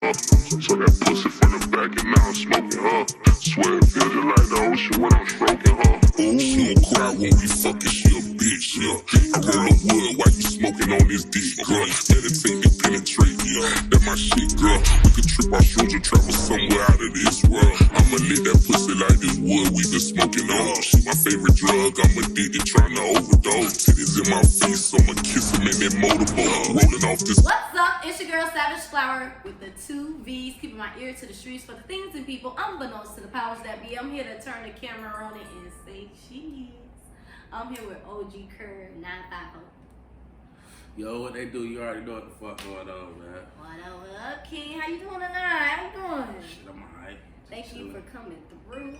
her. So that pussy from the back and now I'm smoking her. Swear it feels just like the ocean when I'm stroking her. Ooh, she don't cry when we fucking, she a bitch, yeah. I roll up wood while you smoking on this dick, girl. Meditate and penetrate, yeah. That my shit, girl. We could trip our shoes and travel somewhere out of this world. I'ma lit that pussy like this wood we been smoking on. She my favorite drug, I'm addicted, trying to overdose. Titties in my face, so I'ma kiss him in that motorboat. Rolling off this. What's up? It's your girl Savage Flower with the 2 V's, keeping my ear to the streets for the things and people unbeknownst to the powers that be. I'm here to turn the camera on it and say cheese. I'm here with OGKURB 950. Yo, what they do? You already know what the fuck going on, man. What up, King? How you doing tonight? How you doing? Shit, I'm alright. Thank you for coming through.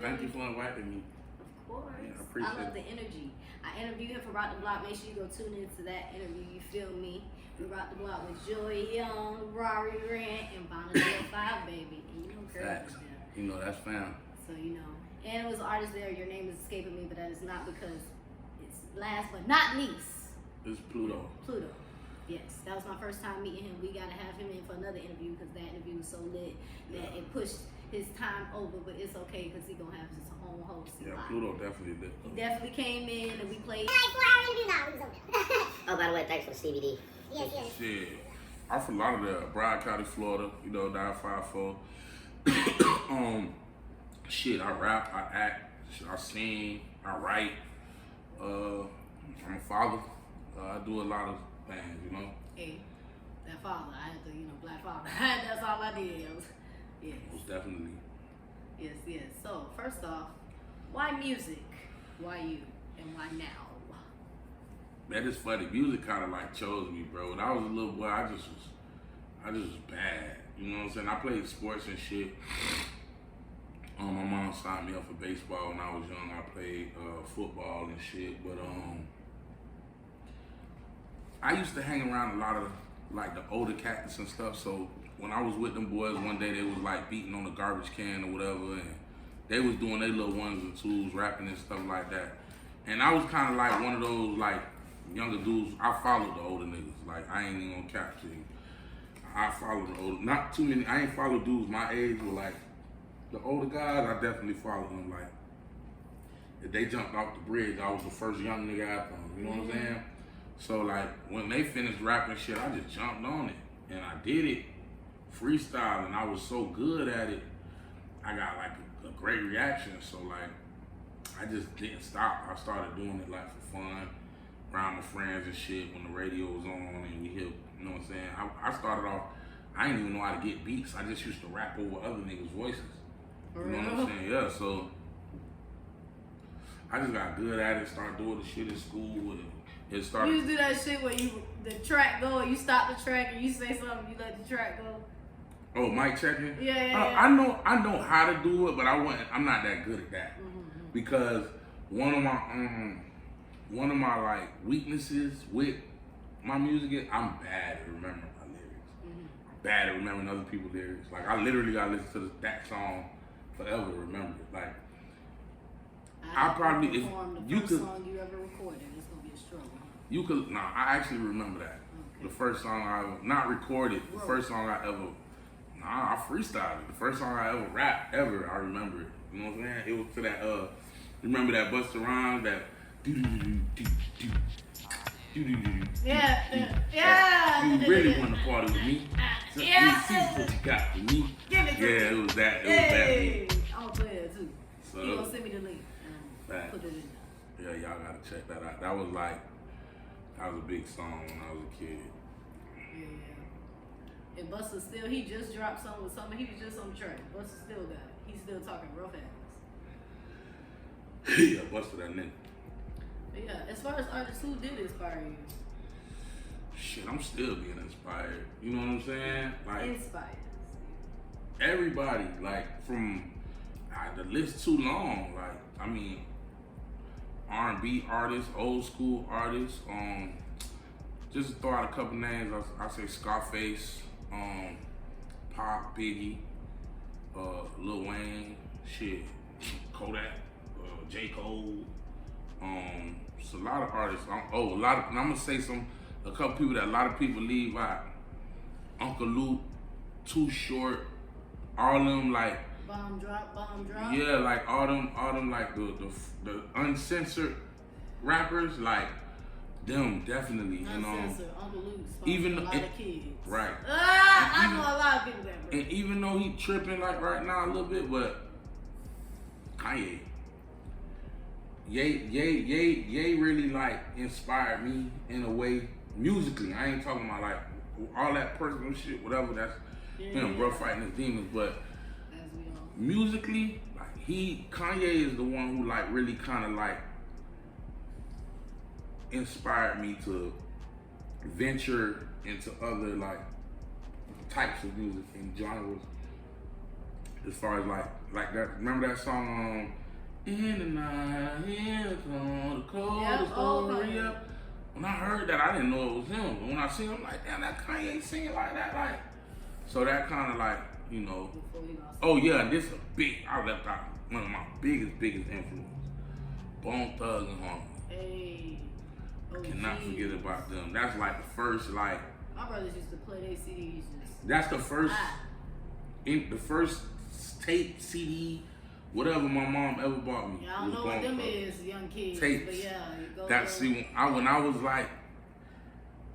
Thank you for inviting me. Of course. Yeah, I appreciate I love it. the energy. I interviewed him for Rock the Block. Make sure you go tune into that interview. You feel me? We Rock the Block with Joy Young, Rory Grant, and Bonadelle 5, baby. And you know Curb was there. You know, that's fam. So, you know. And it was artists there. Your name is escaping me, but that is not because it's last but not least. It's Pluto. Pluto. Yes, that was my first time meeting him. We gotta have him in for another interview because that interview was so lit that it pushed his time over. But it's okay because he gonna have his own host. Yeah, Pluto definitely lit. He definitely came in and we played. Oh, by the way, thanks for the CBD. Yes, yes. Shit. I'm from Lauderdale, Broward County, Florida. You know, 954. Shit, I rap, I act, I sing, I write. I'm a father. I do a lot of things, you know. Hey, that father, I had to, black father. That's all I did. Yes. Most definitely. Yes, yes. So, first off, why music? Why you? And why now? That is funny. Music kind of like chose me, bro. When I was a little boy, I just was bad. You know what I'm saying? I played sports and shit. My mom signed me up for baseball when I was young. I played football and shit, but I used to hang around a lot of like the older cats and stuff. So when I was with them boys, one day they was like beating on the garbage can or whatever, and they was doing their little ones and twos, rapping and stuff like that. And I was kind of like one of those like younger dudes. I followed the older niggas. Like I ain't even gonna capture you. I followed the older, not too many. I ain't followed dudes my age, but like the older guys, I definitely followed them. Like if they jumped off the bridge, I was the first young nigga after them. You know what I'm saying? So like when they finished rapping shit, I just jumped on it and I did it freestyle, and I was so good at it, I got like a great reaction. So like I just didn't stop. I started doing it like for fun, around my friends and shit when the radio was on and we hear, you know what I'm saying? I started off, I didn't even know how to get beats. I just used to rap over other niggas' voices. You know what I'm saying? Yeah, so I just got good at it, started doing the shit in school, and it started. You used to do that shit where the track go, and you stop the track and you say something, you let the track go. Oh, mic checking? Yeah. I know how to do it, but I'm not that good at that. Because one of my like weaknesses with my music is I'm bad at remembering my lyrics. I'm bad at remembering other people's lyrics. Like I literally gotta listen to that song forever to remember it. Like I probably if you could song you ever recorded, it's gonna be a struggle. You could I actually remember that. Okay. The first song I ever not recorded, the first song I ever I freestyled it. The first song I ever rapped ever, I remember it. You know what I'm saying? It was to that remember that Busta Rhymes, that Yeah. You really want to party with me? So Yeah. See what you got for me. Give it to me. It was that. Hey, I'm gonna play that too. So, You gonna send me the link and put it in there. Yeah, y'all gotta check that out. That was a big song when I was a kid. Yeah. And Busta still, he just dropped something with something. He was just on the track. Busta still got it. He's still talking real fast. Yeah, Busta that nigga. But yeah, as far as artists, who did inspire you? Shit, I'm still being inspired. You know what I'm saying? Like Inspired. Everybody, like from the list too long. Like I mean, R&B artists, old school artists. Just to throw out a couple names, I say Scarface, Pop, Biggie, Lil Wayne, shit, Kodak, J. Cole. It's a lot of artists. And I'm gonna say a couple people that a lot of people leave out. Uncle Luke, Too Short, all them like Bomb drop. yeah, like all them like the uncensored rappers, like them definitely. Uncensored, Uncle Luke's even a lot of kids. Right. I know a lot of people that. And even though he tripping like right now a little bit, but Kanye, Ye really like inspired me in a way musically. I ain't talking about like all that personal shit, whatever. That's him, bro, fighting his demons. But as we all. musically, like Kanye is the one who like really kind of like inspired me to venture into other like types of music and genres. As far as like that, remember that song In the Night, it's on the coldest story up. When I heard that, I didn't know it was him. But when I seen him, I'm like, damn, that Kanye singing like that, like. So that kind of like, you know. Oh yeah, this is a big. I left out one of my biggest influences. Bone Thugs and Harmony. Hey. Cannot forget about them. That's like the first like. My brothers used to play their CDs. That's the first. The first tape, CD, whatever my mom ever bought me. Yeah, I don't know what them is, young kids. Tapes. But yeah, That's see when I was like,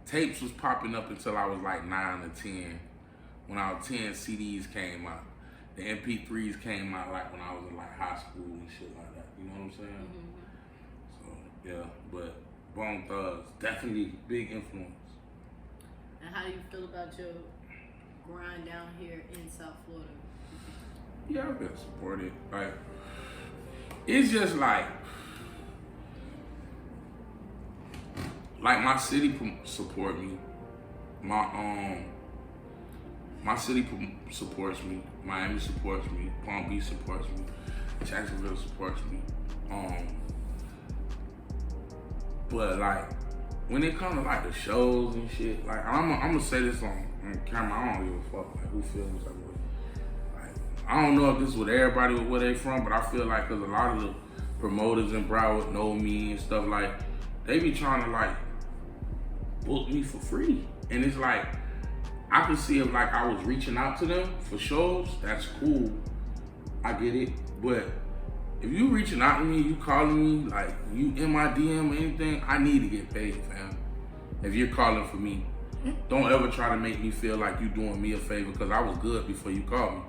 tapes was popping up until I was like 9 or 10. When I was 10, CDs came out. The MP3s came out like when I was in like high school and shit like that. You know what I'm saying? So yeah, but Bone Thugs definitely big influence. And how do you feel about your grind down here in South Florida? Yeah, I've been supported. Like, it's just like my city support me. My city supports me. Miami supports me. Palm Beach supports me. Jacksonville supports me. But like, when it comes to like the shows and shit, like I'm gonna say this on camera. I don't give a fuck like who feels like what. Like I don't know if this is with everybody where they from, but I feel like because a lot of the promoters in Broward know me and stuff, like they be trying to like book me for free, and it's like I could see if like I was reaching out to them for shows. That's cool, I get it, but if you reaching out to me, you calling me, like you in my DM or anything, I need to get paid, fam. If you're calling for me, don't ever try to make me feel like you doing me a favor because I was good before you called me.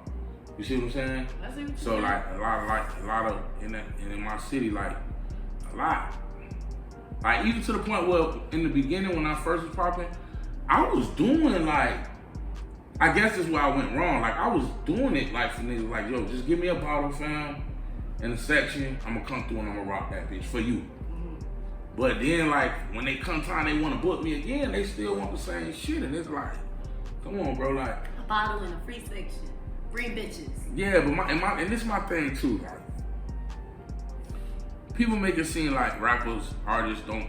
You see what I'm saying? I see what you So mean. like a lot of in my city, like a lot. Like even to the point where in the beginning when I first was popping, I was doing like, I guess that's where I went wrong. Like I was doing it like for niggas like, yo, just give me a bottle, fam. In a section, I'm gonna come through and I'm gonna rock that bitch for you. But then, like, when they come time they wanna book me again, they still want the same shit. And it's like, come on, bro, like. A bottle in a free section. Free bitches. Yeah, but and this is my thing too, like. People make it seem like rappers, artists don't,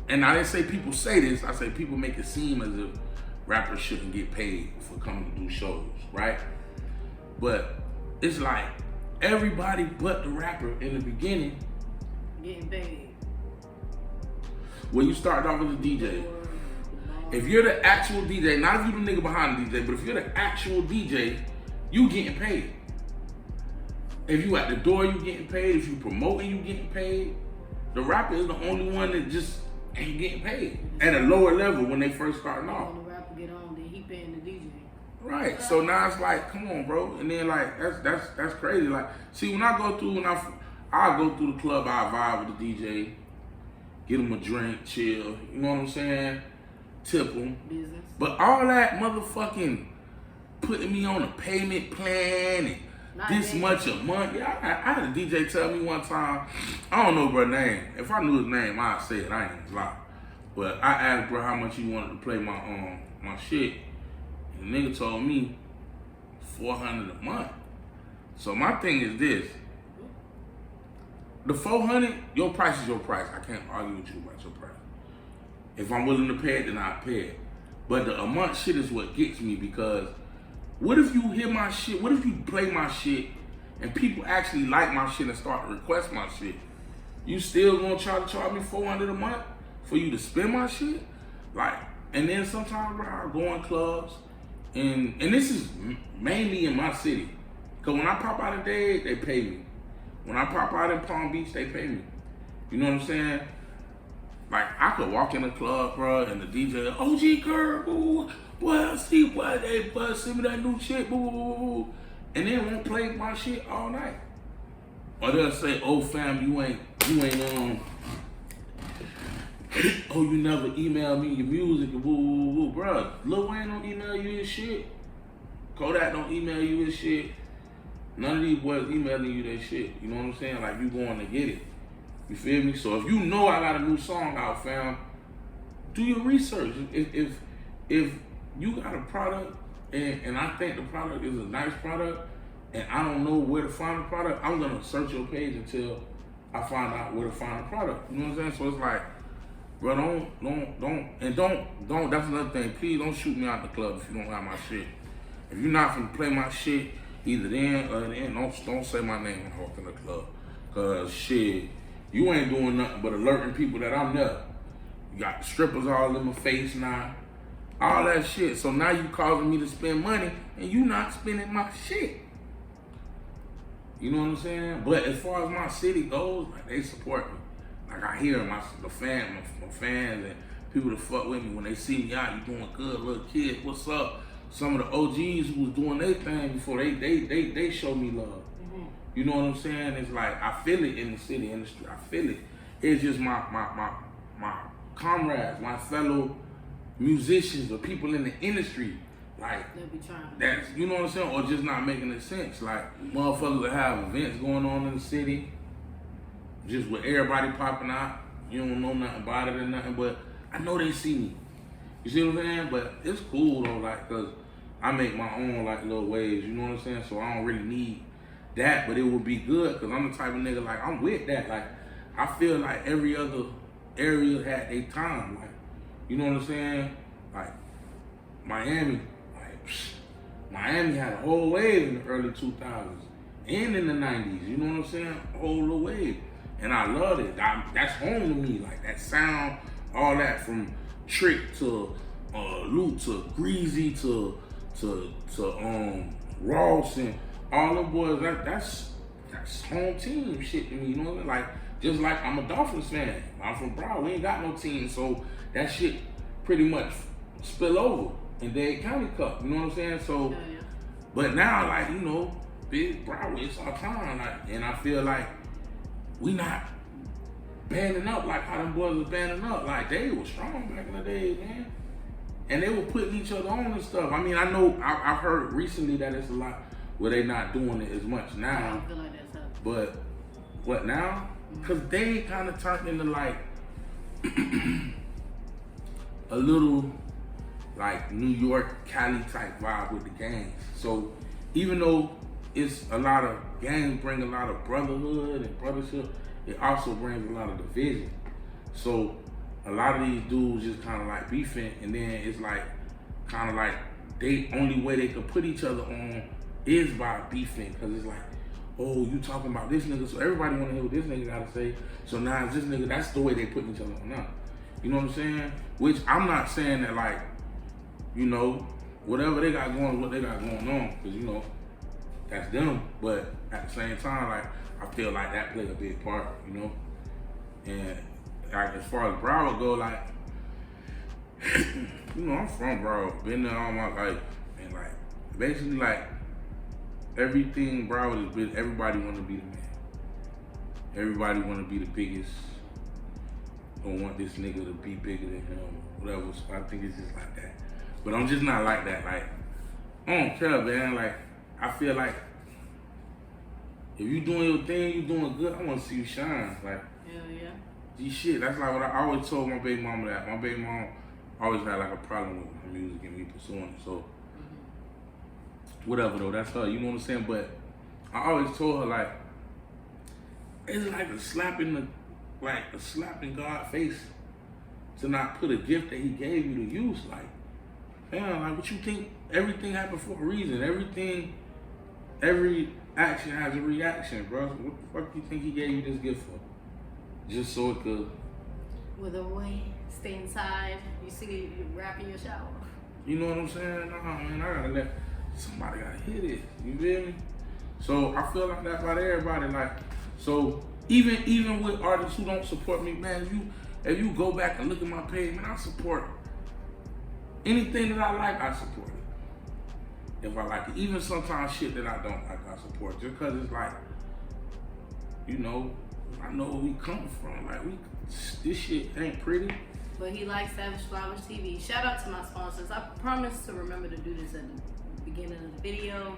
and I didn't say people say this, I say people make it seem as if rappers shouldn't get paid for coming to do shows, right? But it's like, everybody but the rapper in the beginning getting paid. When you start off as a DJ, if you're the actual DJ, not if you the nigga behind the DJ, but if you're the actual DJ, you getting paid. If you at the door, you getting paid. If you promoting, you getting paid. The rapper is the only one that just ain't getting paid at a lower level when they first starting off. When the rapper get on, then he paying the DJ. Right, so now it's like, come on, bro, and then like that's crazy. Like, see, when I go through, I go through the club, I vibe with the DJ, get him a drink, chill, you know what I'm saying, tip him. Business. But all that motherfucking putting me on a payment plan and Not this bad. much a month. Yeah, I had a DJ tell me one time, I don't know bro name. If I knew his name, I'd say it. I ain't gonna lie. But I asked bro how much he wanted to play my shit. The nigga told me $400 a month. So my thing is this. The $400, your price is your price. I can't argue with you about your price. If I'm willing to pay it, then I'll pay it. But the a month shit is what gets me because what if you hear my shit, what if you play my shit and people actually like my shit and start to request my shit? You still gonna try to charge me $400 a month for you to spend my shit? Like, and then sometimes bro, I go in clubs And this is mainly in my city. Cause when I pop out in Dade, they pay me. When I pop out in Palm Beach, they pay me. You know what I'm saying? Like, I could walk in the club, bro, and the DJ, OGKURB, boo, boy, I see why they bust, send me that new shit, boo, boo, boo, boo. And they won't play my shit all night. Or they'll say, oh fam, you ain't oh, you never emailed me your music, boo, boo, boo, bro. Lil Wayne don't email you his shit. Kodak don't email you his shit. None of these boys emailing you their shit. You know what I'm saying? Like, you going to get it. You feel me? So if you know I got a new song out, fam, do your research. If you got a product and I think the product is a nice product and I don't know where to find the product, I'm gonna search your page until I find out where to find the product. You know what I'm saying? So it's like, bro, don't. That's another thing. Please don't shoot me out the club if you don't have my shit. If you're not gonna play my shit, either then or then, don't say my name when I walk in the club. Cause shit, you ain't doing nothing but alerting people that I'm there. You got strippers all in my face now. All that shit. So now you causing me to spend money and you not spending my shit. You know what I'm saying? But as far as my city goes, like, they support me. Like, I hear my fans and people that fuck with me when they see me out, you doing good, little kid, what's up? Some of the OGs who was doing their thing before they show me love. Mm-hmm. You know what I'm saying? It's like, I feel it in the city industry. I feel it. It's just my comrades, my fellow musicians or people in the industry, like, they'll be trying. That's, you know what I'm saying? Or just not making any sense. Like, motherfuckers that have events going on in the city, just with everybody popping out, you don't know nothing about it or nothing, but I know they see me. You see what I'm saying? But it's cool though, like, cause I make my own like little waves, you know what I'm saying? So I don't really need that, but it would be good, cause I'm the type of nigga, like, I'm with that. Like, I feel like every other area had their time, like, you know what I'm saying? Like, Miami had a whole wave in the early 2000s and in the 90s, you know what I'm saying? A whole little wave. And I loved it. That's home to me, like that sound, all that from Trick to Luke to Greasy to Ross and all them boys. That's home team shit to me, you know what I mean? Like, just like I'm a Dolphins fan. I'm from Broward. We ain't got no team, so that shit pretty much spill over in Dade County Cup. You know what I'm saying? So, yeah. But now, like, you know, big Broward, it's our time, like, and I feel like we not banding up like how them boys was banding up. Like, they were strong back in the day, man. And they were putting each other on and stuff. I mean, I know, I've heard recently that it's a lot where they not doing it as much now. I don't feel like that's up. But, what now? Because they kind of turned into like a little like New York, Cali type vibe with the gangs. So even though it's a lot of gangs bring a lot of brotherhood and brothership, it also brings a lot of division. So a lot of these dudes just kind of like beefing, and then it's like kind of like they only way they could put each other on is by beefing, because it's like, oh, you talking about this nigga, so everybody want to hear what this nigga got to say. So now it's this nigga, that's the way they put each other on now. You know what I'm saying? Which I'm not saying that, like, you know, whatever they got going, what they got going on, because, you know, that's them. But at the same time, like, I feel like that played a big part, you know? And like, as far as Broward go, like, you know, I'm from Broward, been there all my life, and like, basically, like, everything Broward is big, everybody want to be the man. Everybody want to be the biggest. Don't want this nigga to be bigger than him, whatever. So I think it's just like that. But I'm just not like that. Like, I don't care, man. Like, I feel like if you doing your thing, you doing good, I want to see you shine. Like, hell yeah. G shit. That's like what I always told my baby mama that. My baby mom always had like a problem with my music and me pursuing it. So, whatever though, that's her. You know what I'm saying? But I always told her, like, it's like a slap in God's face to not put a gift that he gave you to use. Like, man, like, what you think? Everything happened for a reason. Every action has a reaction, bro. What the fuck do you think he gave you this gift for? Just so it could. With a way, stay inside. You see, you rap in your shower. You know what I'm saying? Nah, man, I gotta let somebody gotta hit it. You feel me? So I feel like that's about everybody. Like, so even with artists who don't support me, man, if you go back and look at my page, man, I support anything that I like. I support it. If I like it, even sometimes shit that I don't like, I support. Just cause it's like, you know, I know where we come from. Like this shit ain't pretty. But he likes Savage Flowers TV. Shout out to my sponsors. I promise to remember to do this at the beginning of the video.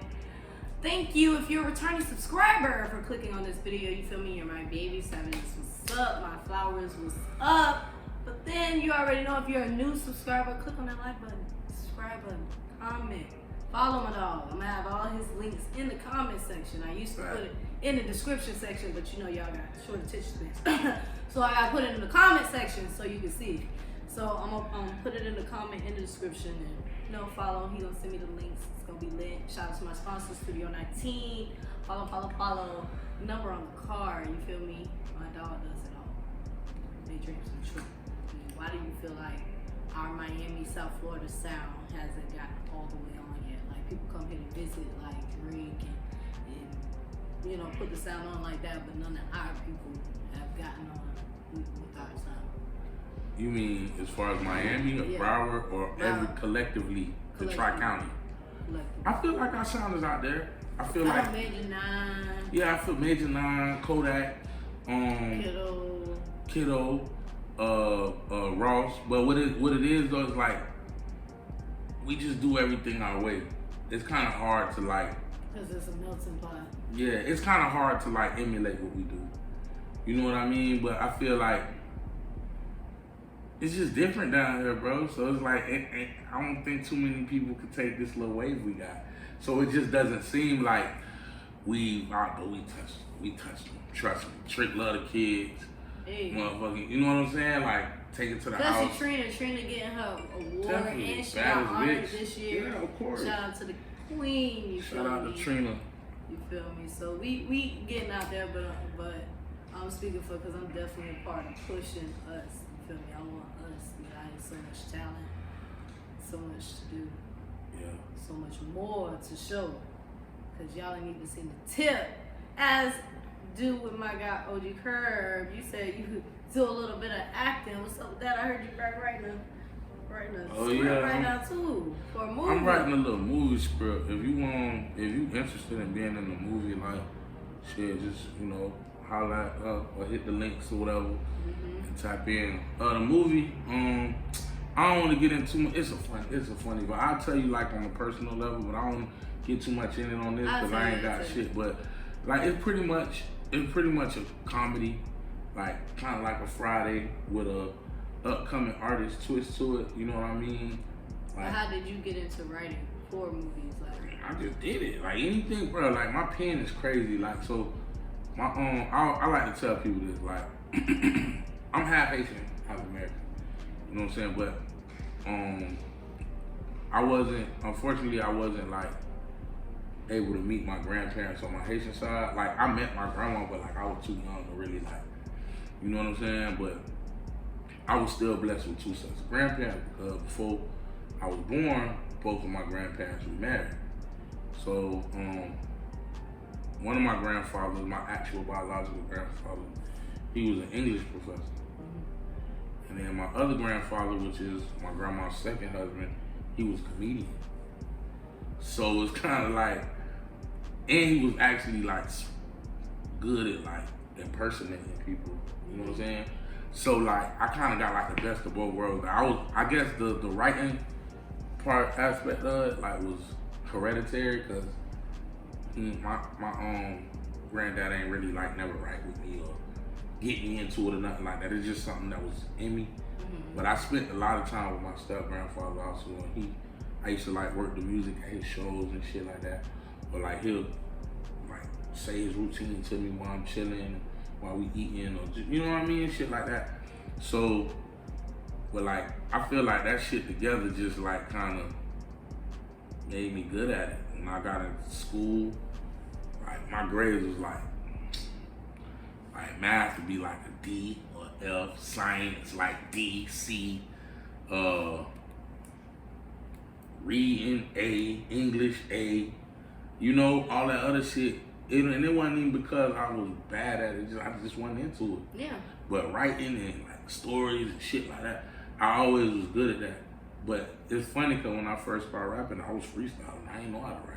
Thank you if you're a returning subscriber for clicking on this video. You feel me? You're my baby. Savage, what's up? My flowers, what's up? But then you already know if you're a new subscriber, click on that like button, subscribe button, comment, follow my dog. I'm gonna have all his links in the comment section. I used to put it in the description section, but you know y'all got short attention spans. So I gotta put it in the comment section so you can see it. So I'm gonna put it in the comment in the description and follow him. He gonna send me the links. It's gonna be lit. Shout out to my sponsor, Studio 19. Follow. Number on the card. You feel me? My dog does it all. They dreams come true. I mean, why do you feel like our Miami, South Florida sound hasn't gotten all the way on yet? Like people come here to visit, like drink and put the sound on like that, but none of our people have gotten on with our sound. You mean as far as Miami or Broward or collectively, the Tri-County? I feel like our sound is out there. I feel like Major 9. Yeah, I feel Major 9, Kodak, Kiddo, Ross. But what it is though is like we just do everything our way. It's kind of hard to like. Cause it's a melting pot. Yeah, it's kind of hard to like emulate what we do. You know what I mean? But I feel like it's just different down here, bro. So it's like, I don't think too many people could take this little wave we got. So it just doesn't seem like we touch them. Trust me. Trick love the kids. Hey. Motherfucking, you know what I'm saying? Like, take it to the house. Especially Trina getting her award. Definitely. And she got honored this year. Yeah, of course. Shout out to the queen, you feel me? Shout out to Trina. You feel me? So we getting out there, but I'm speaking for, because I'm definitely a part of pushing us. You feel me? I want us. I have so much talent, so much to do. Yeah. So much more to show. Because y'all ain't even seen the tip. As do with my guy OGKURB. You said you could do a little bit of acting. What's up with that? I heard you writing a script right now too for a movie. I'm writing a little movie script. If you interested in being in the movie, like shit, just holla up or hit the links or whatever and type in the movie. I don't want to get into much. It's a funny, but I'll tell you like on a personal level, but I don't get too much in it on this because I ain't got shit. But like it's pretty much a comedy, like kind of like a Friday with a upcoming artist twist to it. You know what I mean? Like, how did you get into writing for movies? Like I just did it. Like anything, bro. Like my pen is crazy. Like so, my I like to tell people this. Like I'm half Haitian, half American. You know what I'm saying? But unfortunately, I wasn't like able to meet my grandparents on my Haitian side. Like I met my grandma, but like I was too young to really like, you know what I'm saying? But I was still blessed with two sets of grandparents because before I was born, both of my grandparents were married. So one of my grandfathers, my actual biological grandfather, he was an English professor. And then my other grandfather, which is my grandma's second husband, he was a comedian. So it's kind of like, and he was actually like good at like impersonating people. You know what I'm saying? So like I kind of got like the best of both worlds. I guess the writing part aspect of it like was hereditary because my granddad ain't really like never write with me or get me into it or nothing like that. It's just something that was in me. But I spent a lot of time with my step grandfather also, and I used to like work the music at his shows and shit like that. But like he'll like say his routine to me while I'm chilling, while we eating, or just, you know what I mean, shit like that. So, but like I feel like that shit together just like kind of made me good at it. When I got into school, like my grades was like math would be like a D or F, science like D, C, reading A, English A, you know, all that other shit. And it wasn't even because I was bad at it, I just wasn't into it. Yeah. But writing and like stories and shit like that, I always was good at that. But it's funny because when I first started rapping, I was freestyling. I didn't know how to rap.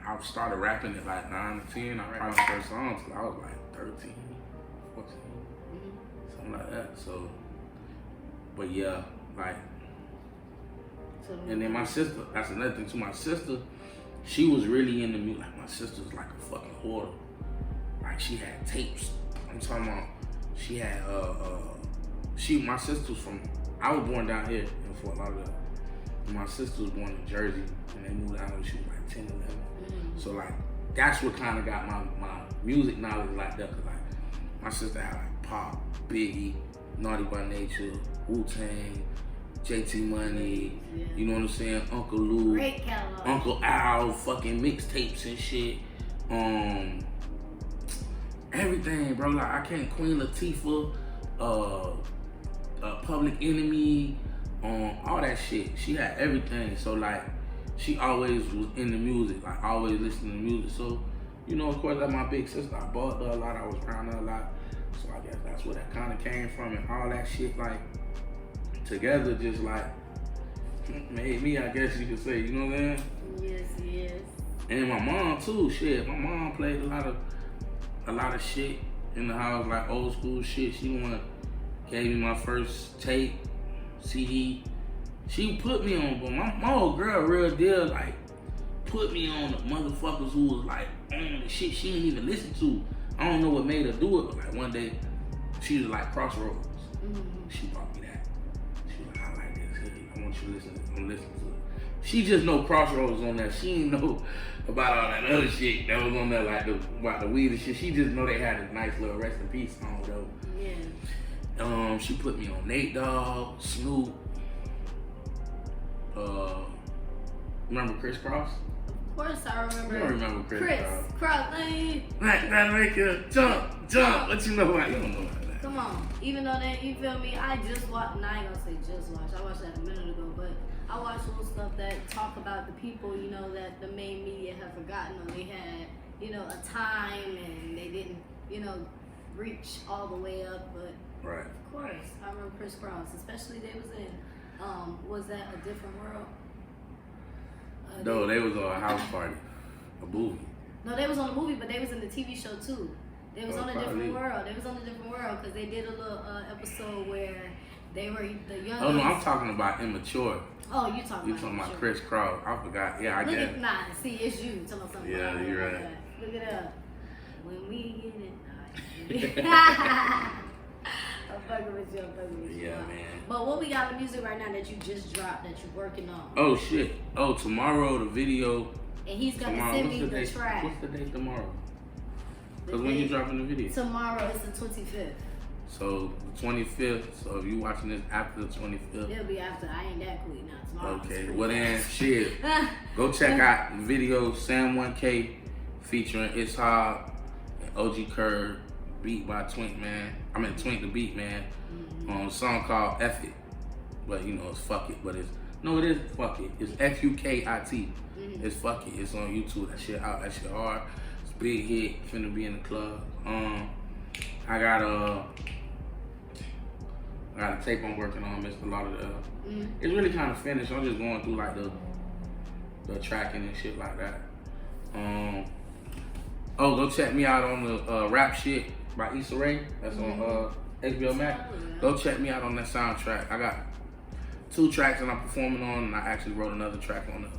I started rapping at like 9 or 10. I wrote my first songs till I was like 13, 14, something like that. So, but yeah, like, and then my sister, that's another thing too. My sister, she was really into music. Like, my sister was like a fucking hoarder. Like, she had tapes. I'm talking about, she had, my sister was from, I was born down here in Fort Lauderdale. And my sister was born in Jersey, and they moved out when she was like 10, 11. So like, that's what kind of got my music knowledge like that. Cause like, my sister had like Pop, Biggie, Naughty by Nature, Wu-Tang, JT Money, you know what I'm saying? Uncle Lou, Great catalog. Uncle Al, fucking mixtapes and shit. Everything, bro. Like, I can't, Queen Latifah, Public Enemy, all that shit. She had everything. So like, she always was into music, like always listening to music. So, you know, of course, like my big sister, I bought her a lot, I was around her a lot. So I guess that's where that kind of came from, and all that shit, like, together just like made me, I guess you could say, you know what I'm saying? Yes. And my mom too, shit. My mom played a lot of shit in the house, like old school shit. She gave me my first tape, CD. She put me on, but my old girl, real deal, like, put me on the motherfuckers who was like on the shit she didn't even listen to. I don't know what made her do it, but like one day, she was like Crossroads. She brought me that. She was like, I like this. Hey, I want you to listen to it. She just know Crossroads on that. She didn't know about all that other shit that was on there, like about the weed and shit. She just know they had a nice little rest in peace song though. Yeah. She put me on Nate Dogg, Snoop. Remember Chris Cross? Of course I remember. You don't remember Chris Cross. That make you jump. What you know about? You don't know about that. Come on. Even though that, you feel me, I just watched, I ain't gonna say just watch, I watched that a minute ago, but I watched little stuff that talk about the people, you know, that the main media have forgotten, or they had, you know, a time and they didn't, you know, reach all the way up, but right. Of course, I remember Chris Cross, especially they was in, was that A Different World? No, they was on a house party, a movie. No, they was on a movie, but they was in the TV show too. They was on A probably. Different World. They was on A Different World because they did a little episode where they were the young. Oh no, I'm talking about Immature. Oh, you talking about Chris Cross. I forgot. Yeah, I Look guess. at, nah, see, it's you talking about something. Yeah, you're right. Look it up. When we get it. I'm fucking with you. Yeah, man. But what we got in music right now that you just dropped that you're working on? Oh shit. Oh, tomorrow the video. And he's gonna Tomorrow. send What's me the the date? track. What's the date tomorrow? The Because when you date- dropping the video? Tomorrow is the 25th. So the 25th. So if you watching this after the 25th. It'll be after. I ain't that quick now. Tomorrow. Okay. Well then, shit. Go check out the video Sam 1K featuring Ishaq and OGKURB, beat by Twink Man. I mean Twink the Beat Man. On a song called F It. But you know it's Fuck It. But it is Fuck It. It's FUKIT. It's Fuck It. It's on YouTube. That shit out. That shit hard. It's a big hit. Finna be in the club. I got a tape I'm working on, Mr. Lauderdale. It's really kind of finished. I'm just going through like the tracking and shit like that. Go check me out on the rap shit by Issa Rae. That's on HBO Max. Go check me out on that soundtrack. I got 2 tracks that I'm performing on, and I actually wrote another track on it.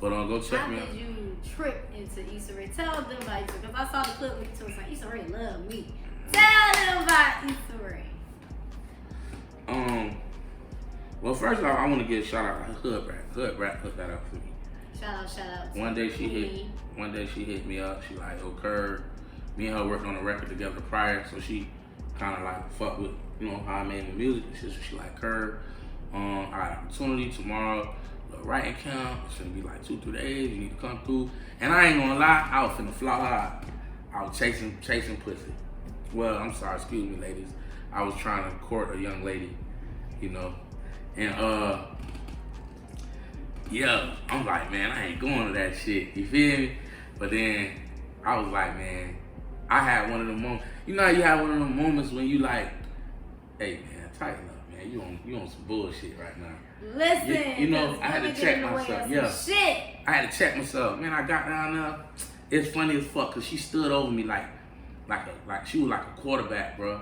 But go check me out. How did you trip into Issa Rae? Tell them about Issa, because I saw the clip with you too. It's like, Issa Rae love me. Tell them about Issa Rae. Well, first off, I want to give a shout out to Hood Rap. Hood Rap put that up for me. Shout out. One day she hit me up. She like, oh, KURB. Me and her worked on a record together prior, so she kind of like fuck with, you know, how I made the music. She like KURB. I got an opportunity tomorrow. The writing camp. It's gonna be like 2-3 days. You need to come through. And I ain't gonna lie, I was finna fly high. I was chasing pussy. Well, I'm sorry, excuse me, ladies. I was trying to court a young lady, you know. And Yeah, I'm like, man, I ain't going to that shit. You feel me? But then I was like, man, I had one of them moments. You know how you have one of them moments when you like, hey man, tighten up, man. You on some bullshit right now. Listen, you know, I had to check myself. Yeah, shit. I had to check myself. Man, I got down there. It's funny as fuck because she stood over me like she was like a quarterback, bro.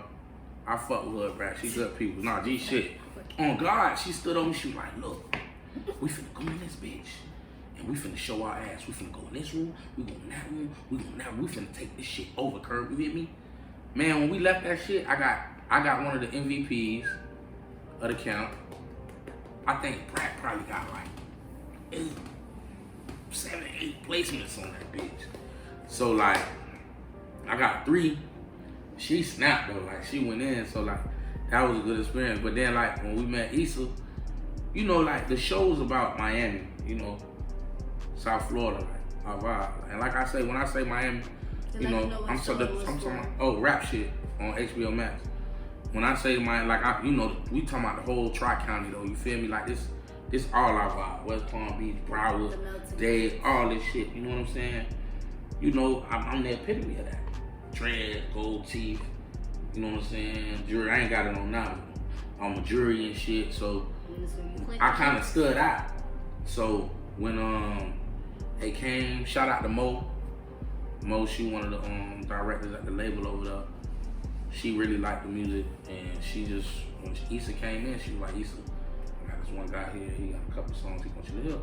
I fuck with her, bro. She good people. Nah, G shit. On God, she stood over me. She was like, look, we finna go in this bitch. And we finna show our ass. We finna go in this room. We go in that room. We go in that room. We finna take this shit over, Kurb. You hear me? Man, when we left that shit, I got one of the MVPs of the camp. I think Pratt probably got like 7, 8 placements on that bitch. So like, I got 3. She snapped though, like she went in. So like, that was a good experience. But then like when we met Issa, you know, like the show was about Miami, you know, South Florida, like our vibe. And like I say, when I say Miami, you know, I'm talking rap shit on HBO Max. When I say Miami, like you know, we talking about the whole Tri-County though. You feel me? Like this all our vibe. West Palm Beach, Broward, Dade, all this shit. You know what I'm saying? You know, I'm the epitome of that. Dread, gold teeth. You know what I'm saying? Jury. I ain't got it on now. I'm a jury and shit. So I kind of stood out. So when they came, shout out to Mo. Mo, she one of the directors at the label over there. She really liked the music, and she just, when Issa came in, she was like, Issa, I got this one guy here, he got a couple songs he wants you to hear.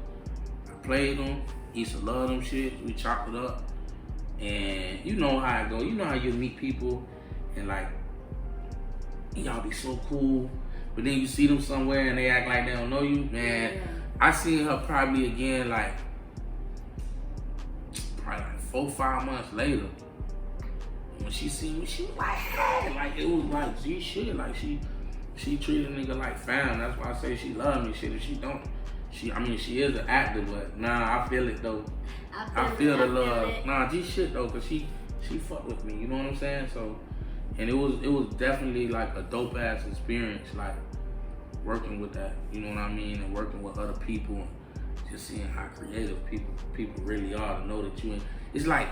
I played them, Issa loved them shit, we chopped it up, and you know how it go. You know how you meet people, and like, y'all be so cool, but then you see them somewhere and they act like they don't know you, man. Yeah. I seen her probably again like 4 or 5 months later. When she seen me, she was like, hey, like it was like G shit. Like she treated a nigga like fam. That's why I say she love me. Shit, if she don't, she is an actor, but nah, I feel it though. I feel the love. Nah, G shit though, cause she fucked with me. You know what I'm saying? So, and it was definitely like a dope ass experience, like working with that. You know what I mean? And working with other people, and just seeing how creative people really are. To know that it's like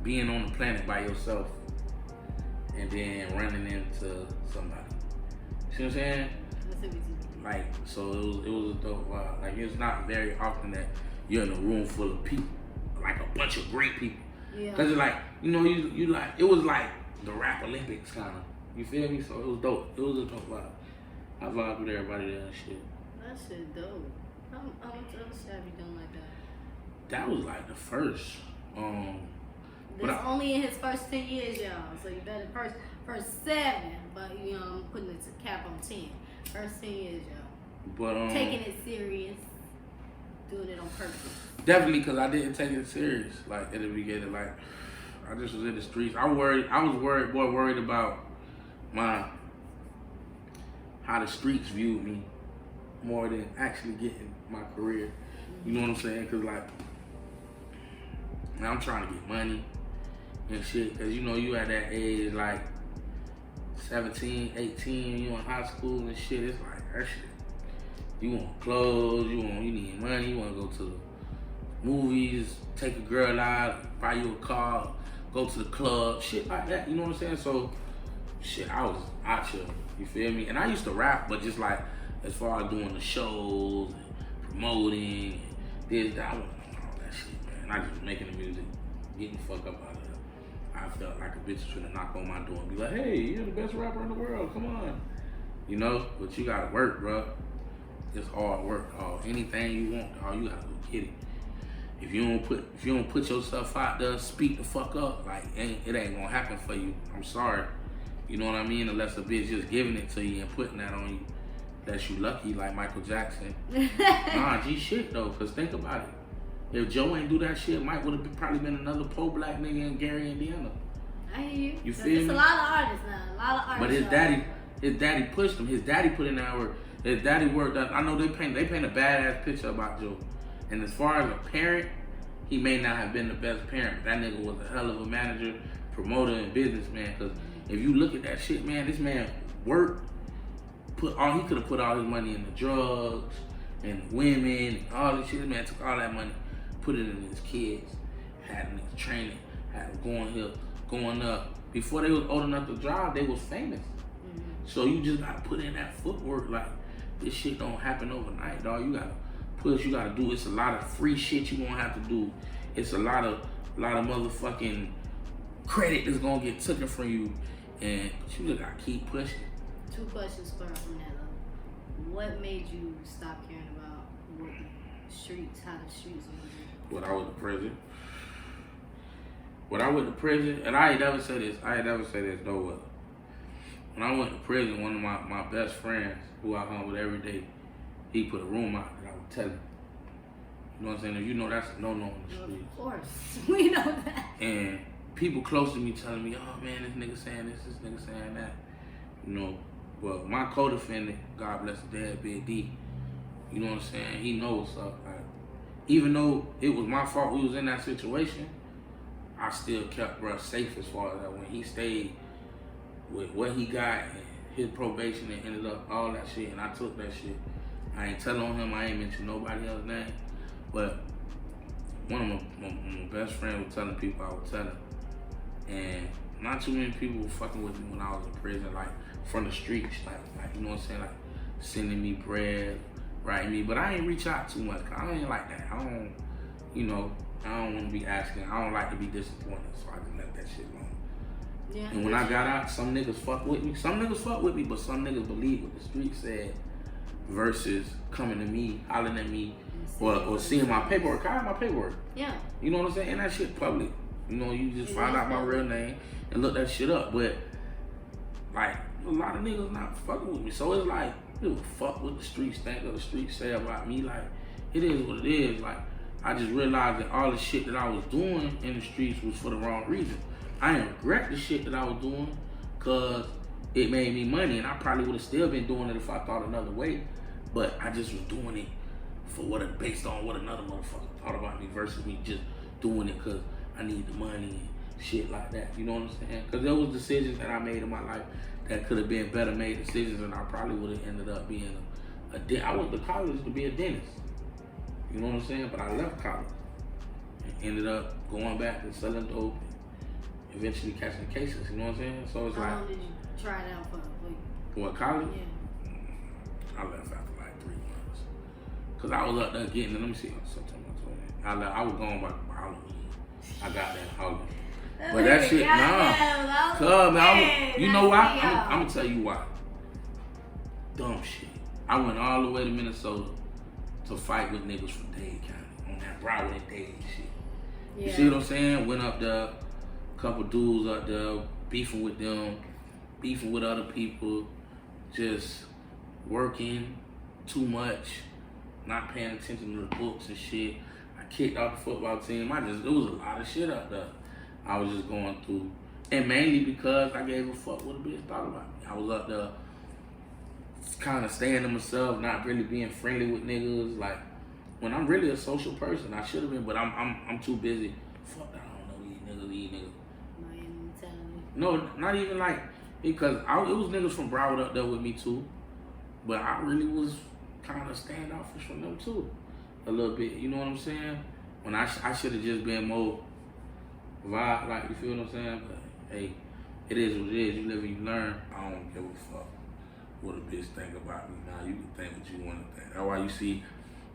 being on the planet by yourself and then running into somebody. See what I'm saying? Like, so it was a dope vibe. Like, it's not very often that you're in a room full of people, like a bunch of great people. Yeah. Cause it's like, you know, you like, it was like the rap Olympics kind of. You feel me? So it was dope. It was a dope vibe. I vibe with everybody there and shit. That shit dope. How much other shit have you done like that? That was like the first. That's only in his first 10 years, y'all. So you better first 7, but you know I'm putting it to cap on 10. First 10 years, y'all. But taking it serious, doing it on purpose. Definitely, because I didn't take it serious. Like at the beginning, like I just was in the streets. I was worried about how the streets viewed me more than actually getting my career. You know what I'm saying? Cause like, I'm trying to get money and shit. Cause you know you at that age like 17, 18, you in high school and shit. It's like that shit. You want clothes, you need money, you want to go to the movies, take a girl out, buy you a car, go to the club, shit like that. You know what I'm saying? So, shit, I was out here. You feel me? And I used to rap, but just like as far as doing the shows and promoting and this, that, I wasn't on all that shit, man. I just making the music, getting the fuck up out of there. I felt like a bitch was trying to knock on my door and be like, hey, you're the best rapper in the world, come on. You know, but you gotta work, bro. It's hard work. Anything you want, all you gotta go get it. If you don't put yourself out there, speak the fuck up, like it ain't gonna happen for you. I'm sorry. You know what I mean? Unless a bitch just giving it to you and putting that on you. That you lucky like Michael Jackson. Nah, G shit though, cause think about it. If Joe ain't do that shit, Mike would have probably been another poor black nigga in Gary, Indiana. I hear you. You feel me? There's a lot of artists now. A lot of artists. But his daddy pushed him. His daddy put in that work. His daddy worked out. I know they paint a badass picture about Joe. And as far as a parent, he may not have been the best parent, but that nigga was a hell of a manager, promoter, and businessman. Cause if you look at that shit, man, this man worked. He could have put all his money into drugs, and women, and all this shit. This man took all that money, put it in his kids, had them training, had them going here, going up. Before they was old enough to drive, they was famous. So you just gotta put in that footwork. Like, this shit don't happen overnight, dog. You gotta push, you gotta do. It's a lot of free shit you gonna have to do. It's a lot of motherfucking credit that's gonna get taken from you, and you just gotta keep pushing. 2 questions start from that though. What made you stop caring about what the streets, how the streets were? When I went to prison. When I went to prison, and I ain't never say this, nowhere. When I went to prison, one of my best friends, who I hung with every day, he put a room out that I would tell him. You know what I'm saying? If you know that's a no-no in the street. Of course, we know that. And people close to me telling me, oh man, this nigga saying this nigga saying that. You know, well, my co-defendant, God bless his dad, Big D, you know what I'm saying? He knows what's up. Like, even though it was my fault we was in that situation, I still kept bruh safe as far as that. When he stayed with what he got and his probation and ended up all that shit, and I took that shit. I ain't telling on him, I ain't mention nobody else's name, but one of my best friends was telling people I would tell him. And not too many people were fucking with me when I was in prison, like from the streets, like you know what I'm saying, like sending me bread, writing me, but I ain't reach out too much. I ain't like that. I don't, you know, I don't want to be asking. I don't like to be disappointed, so I just let that shit alone. Yeah. And when I got out, some niggas fuck with me. Some niggas fuck with me, but some niggas believe what the street said versus coming to me, hollering at me, or seeing my paperwork. I have my paperwork. Yeah. You know what I'm saying? And that shit public. You know, you just find out my real name and look that shit up. But, like, a lot of niggas not fucking with me. So it's like, dude, fuck what the streets think or the streets say about me. Like, it is what it is. Like, I just realized that all the shit that I was doing in the streets was for the wrong reason. I didn't regret the shit that I was doing because it made me money, and I probably would have still been doing it if I thought another way. But I just was doing it for based on what another motherfucker thought about me versus me just doing it because I need the money and shit like that. You know what I'm saying? Because there was decisions that I made in my life that could have been better made decisions, and I probably would have ended up being I went to college to be a dentist. You know what I'm saying? But I left college and ended up going back and selling dope and eventually catching cases. You know what I'm saying? So it's How like, long did you try it out for? what, college? Yeah. I left after like 3 months. Cause I was up there getting it. Let me see. September 20. I was going by Halloween. I got that Halloween. But that shit, nah. Cause man, you know why? I'm gonna tell you why. Dumb shit. I went all the way to Minnesota to fight with niggas from Dade County on that Broward and Dade shit. Yeah. You see what I'm saying? Went up there, couple dudes up there, beefing with them, beefing with other people, just working too much, not paying attention to the books and shit. I kicked out the football team. There was a lot of shit up there I was just going through. And mainly because I gave a fuck what a bitch thought about me. I was up there kind of staying to myself, not really being friendly with niggas. Like, when I'm really a social person, I should have been, but I'm too busy. Fuck, I don't know these niggas. No, not even like, because it was niggas from Broward up there with me too, but I really was kind of standoffish from them too, a little bit. You know what I'm saying? When I should have just been more vibe, like, you feel what I'm saying? But hey, it is what it is. You live and you learn. I don't give a fuck what a bitch think about me now. You can think what you want to think. That's why you see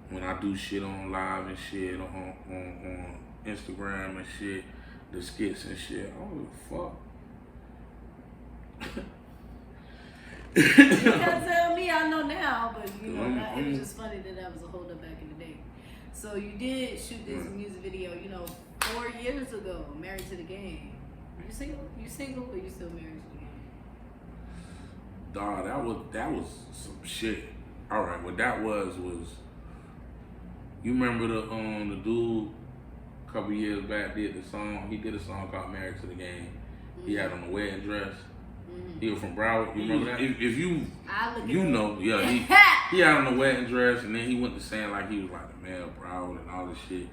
when I do shit on live and shit on Instagram and shit, the skits and shit, I don't give a fuck. You can't tell me, I know now, but you know, it was just funny that was a hold up back in the day. So you did shoot this music video, 4 years ago, Married to the Game. Are you single? You single or you still married to the game? Dawg, that was some shit. Alright, what that was you remember the dude a couple years back he did a song called Married to the Game. Mm-hmm. He had on a wedding dress. Mm-hmm. He was from Broward. You remember that? If you know, yeah, he had on a wedding dress, and then he went to saying like he was like the mayor of Broward and all this shit.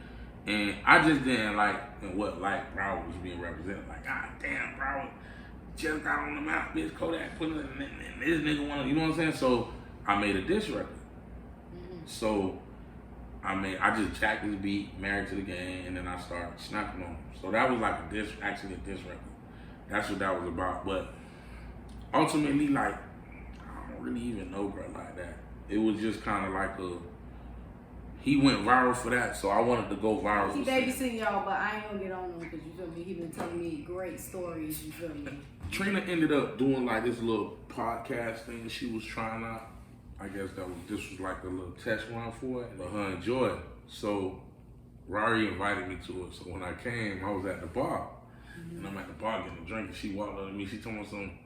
And I just didn't like Broward was being represented. Like, God damn, Broward just got on the map, bitch. Kodak put it in this nigga wanna, you know what I'm saying? So I made a diss record. Mm-hmm. So, I mean, I just jacked his beat, Married to the Game, and then I started snapping on him. So that was like actually a diss record. That's what that was about. But ultimately, like, I don't really even know bro like that. It was just kind of like he went viral for that, so I wanted to go viral. He babysitting y'all, but I ain't gonna get on him because you feel me. He been telling me great stories. You feel me. Trina ended up doing like this little podcast thing she was trying out. I guess this was like a little test run for it, but her enjoy it. So Rari invited me to it. So when I came, I was at the bar, and I'm at the bar getting a drink, and she walked up to me. She told me something.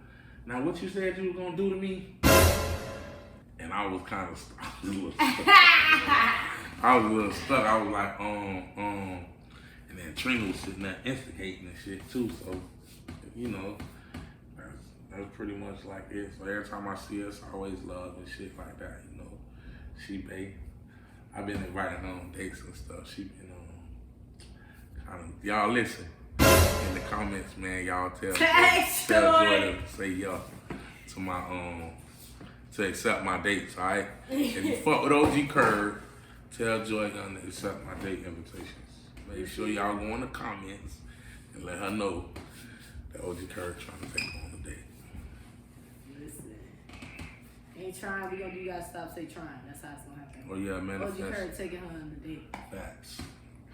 Now what you said you were gonna do to me? And I was kind of stuck. I was a little stuck. I was like, and then Trina was sitting there instigating and shit too. So, you know, that's pretty much like it. So every time I see her, I always love and shit like that. You know, I've been inviting her on dates and stuff. She been kind of, y'all listen in the comments, man. Y'all tell Joy to say yo to my to accept my dates, all right? If you fuck with OGKURB, tell Joy Gunn to accept my date invitations. Make sure y'all go in the comments and let her know that OGKURB trying to take her on a date. Listen, ain't trying. We gonna do. You gotta stop. Say trying. That's how it's gonna happen. Oh yeah, manifest. OGKURB taking her on a date. Facts.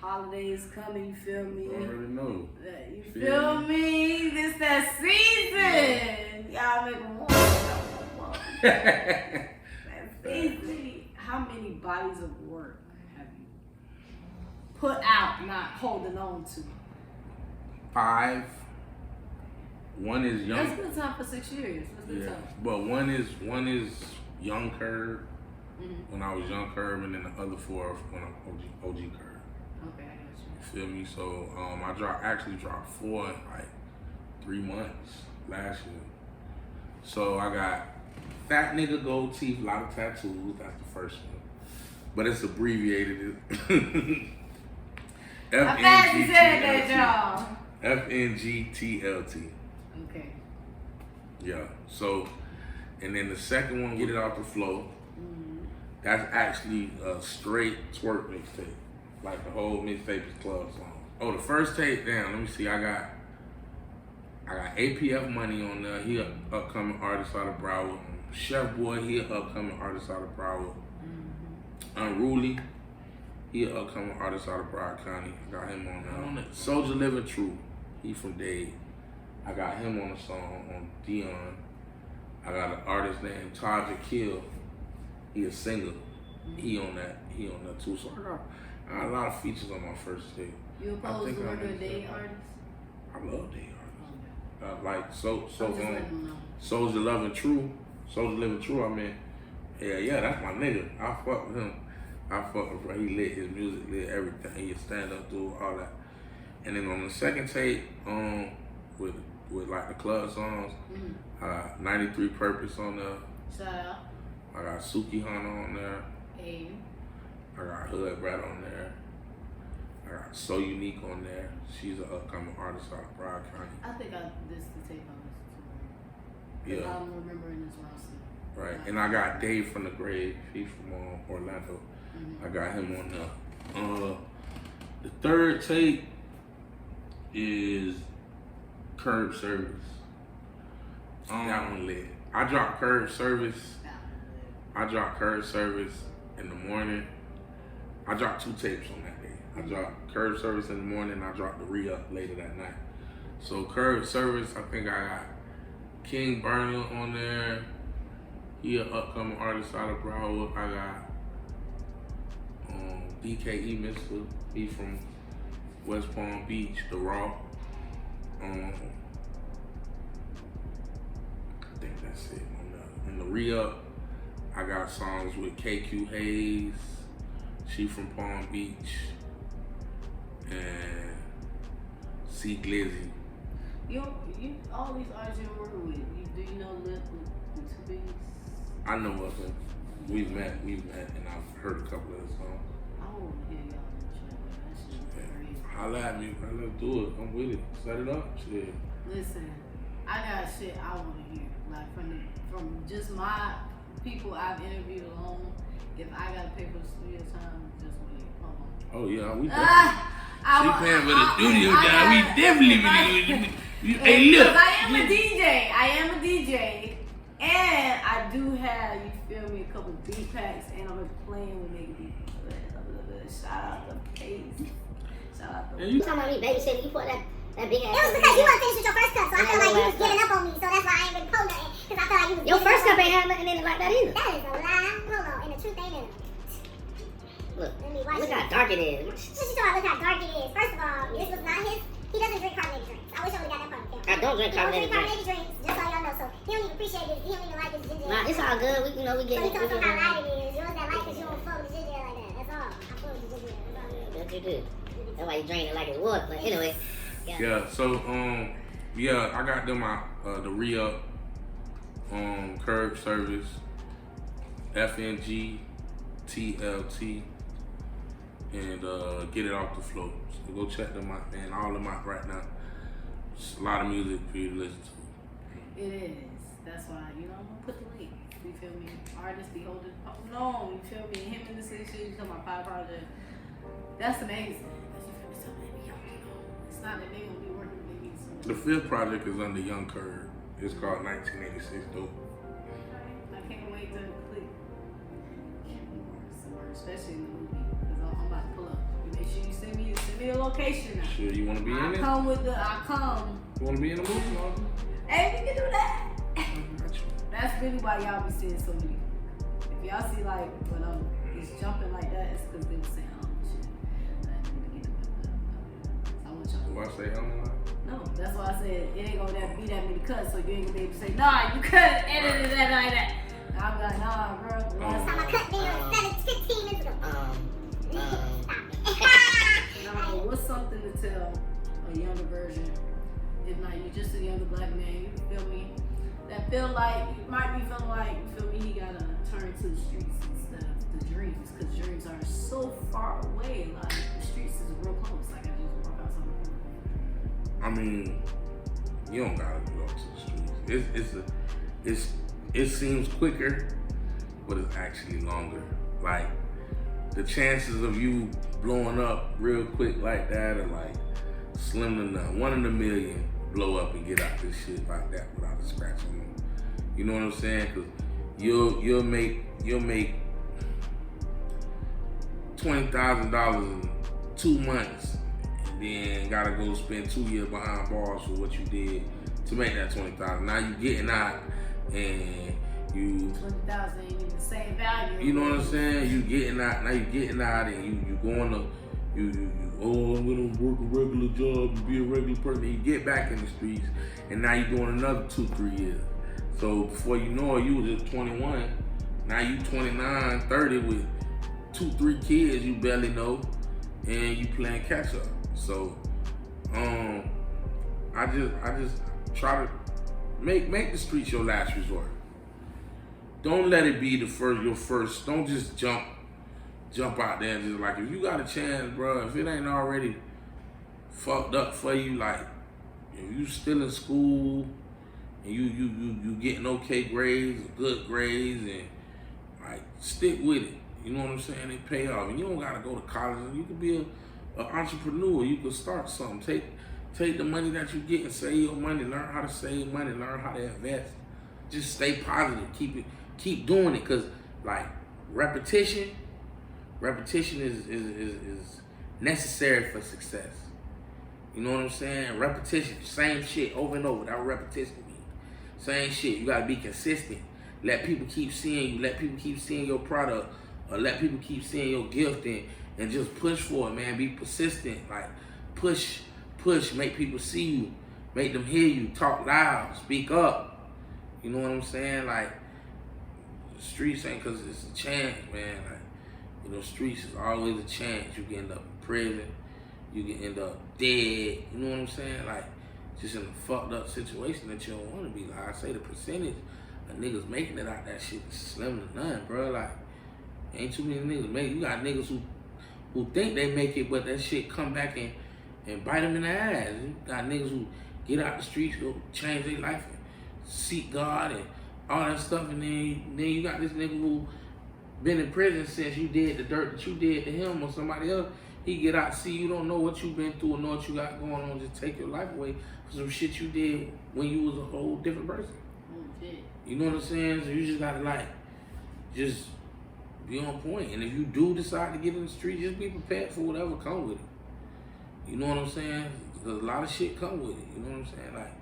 Holidays coming. You feel me? I already know. You feel me? This that season. Y'all make more. That's easy. How many bodies of work have you put out, not holding on to? 5. One is young. That's good time for 6 years. That's good time. But one is Young Curb when I was Young Curb, and then the other 4 when I'm OG Curb. Okay, I got you. You feel me? So I actually dropped 4 in like 3 months last year. So I got Fat Nigga Gold Teeth, a lot of tattoos. That's the first one, but it's abbreviated. I'm glad you said that, y'all. FNGTLT. Okay. Yeah. So, and then the second one, Get It Out the Flow. That's actually a straight twerk mixtape. Like the whole mixtape is club songs. Oh, the first tape, damn, let me see. I got APF Money on there. He an upcoming artist out of Broward. Chef Boy, he an upcoming artist out of Broward. Unruly, he an upcoming artist out of Broward County. I got him on there. Soldier Living True, he from Dade. I got him on the song on Dion. I got an artist named Taja Kill. He a singer. He on that too. So I got a lot of features on my first tape. You opposed to working with Dade artists? I love Dade artists. Like Soldier Living True. I mean, yeah, that's my nigga. I fuck with him. I fuck with bro. He lit, his music lit, everything. He stand up, do all that. And then on the second tape, with like the club songs, I got 93 Purpose on there. Shout out. I got Suki Hana on there. Hey. I got Hood Brat on there. I got So Unique on there. She's an upcoming artist out of Broward County. I think this is the tape on this too. Yeah. I'm remembering this roster. Right. And I got Dave from the Grave. He's from Orlando. I got him on there. The third tape is KURB Service. That one lit. I dropped KURB Service in the morning. I dropped 2 tapes on that day. I dropped KURB Service in the morning, and I dropped the re-up later that night. So KURB Service, I think I got King Burner on there. He an upcoming artist out of Broward. I got DKE Mister. He from West Palm Beach, The Raw. I think that's it. On the re-up, I got songs with KQ Hayes. She from Palm Beach. And C Glizzy. You all these artists you're working with, do you know Lip with 2 B's? I know of him. We've met, and I've heard a couple of his songs. I want to hear y'all in the chat, man. That shit is crazy. Holla at me, bro. Let's do it. I'm with it. Set it up. Shit. Listen, I got shit I want to hear. Like from just my people I've interviewed alone, If I gotta pay for the studio time, just wait. Hold on. Oh yeah, we definitely. She paying for the studio time. We definitely Hey, look. Because I am a DJ. I am a DJ. And I do have, you feel me, a couple beat packs. And I'm playing with niggas. Shout out to Pace. Shout out to You talking about me babysitting? You put that big ass. It was because you weren't finished with your first cup, so I feel like you was giving up on me. So that's why I ain't been pulled nothing. Because I feel like you was Your giving first up cup on me. ain't had nothing in it like that either. That is a lie. Hold on. And the truth ain't in it. Look, Let me watch look it. how dark it is. What you talking about? Look how dark it is. First of all, this was not his. He doesn't drink carbonated drinks. I wish I would have got that part of the camera. I don't drink He don't carbonated drink carbonated drinks. Just so y'all know. So he don't even appreciate this. He don't even like this ginger. Nah, it's all good. We So he get told it. us how light it is. Yours that light because you don't fuck with the ginger like that. That's all. I fuck with the ginger. That's all it is. That's you do. That's why you drain it like it's water. But anyway, Yeah, so yeah, I got them out the re-up KURB service, FNG, TLT, and get it off the floor. So go check them out, man. All of them out right now. It's a lot of music for you to listen to. It is. That's why, you know, I'm gonna put the link. You feel me? Artists be holding. Oh, no, you feel me? Him in the 6 years, you talking about 5 projects. That's amazing. That's you feel me? Something they be young, you know. It's not that they gonna be working with me. The 5th project is under Young KURB. It's called 1986 Dope. I can't wait to click. Especially in the movie. Because I'm about to pull up. You make sure you send me a location now. Sure, you want to be in I it? come with the, I come. You want to be in the movie? Marvin? Hey, we can do that. Got you. That's really why y'all be seeing so many. If y'all see like when I'm just jumping like that, it's because they were saying, shit. I want y'all. Do I say I'm lying? No, that's why I said it ain't gonna be that many cuts, so you ain't gonna be able to say, nah, you couldn't edit that like that. And I'm like, nah, bro. Last Time I cut video 15 minutes ago. No, but what's something to tell a younger version? If not, you're just a younger black man, you feel me? That feel like, you might be feeling like, you feel me, he gotta turn to the streets instead of the dreams. Because dreams are so far away. Like, the streets is real close. Like, I just walk out something. I mean, you don't gotta go to the streets. It seems quicker, but it's actually longer. Like, the chances of you blowing up real quick like that are like slim to none. 1 in a million blow up and get out this shit like that without a scratch on them. You know what I'm saying? Cause you'll make $20,000 in 2 months, and then gotta go spend 2 years behind bars for what you did to make that $20,000. Now you getting out and you 20,000 ain't even the same value. You know what I'm saying? You getting out, now you getting out and you going to, oh, I'm gonna work a regular job and be a regular person. You get back in the streets and now you doing another 2-3 years. So before you know it, you was just 21. Now you 29, 30 with 2-3 kids you barely know and you playing catch up. So I just try to make the streets your last resort. Don't let it be your first. Don't just jump out there and just like, if you got a chance, bro, if it ain't already fucked up for you, like if you still in school and you getting okay grades, good grades, and like stick with it. You know what I'm saying? They pay off, and you don't gotta go to college. You could be an entrepreneur. You could start something. Take the money that you get and save your money. Learn how to save money. Learn how to invest. Just stay positive. Keep doing it, cause like repetition is necessary for success. You know what I'm saying? Repetition, same shit over and over. That repetition means same shit. You gotta be consistent. Let people keep seeing you. Let people keep seeing your product, or let people keep seeing your gift, and just push for it, man. Be persistent. Like push. Make people see you. Make them hear you. Talk loud. Speak up. You know what I'm saying? Like. Streets ain't, cause it's a chance, man. Like, you know, streets is always a chance. You can end up in prison, you can end up dead. You know what I'm saying? Like, just in a fucked up situation that you don't want to be. Like I say, the percentage of niggas making it out that shit is slim to none, bro. Like, ain't too many niggas make it. You got niggas who think they make it, but that shit come back and bite them in the ass. You got niggas who get out the streets, go change their life, and seek God and all that stuff, and then you got this nigga who been in prison since you did the dirt that you did to him or somebody else. He get out, see you don't know what you've been through or know what you got going on, just take your life away for some shit you did when you was a whole different person. You know what I'm saying? So you just gotta like, just be on point. And if you do decide to get in the street, just be prepared for whatever come with it. You know what I'm saying? Because a lot of shit come with it. You know what I'm saying? Like,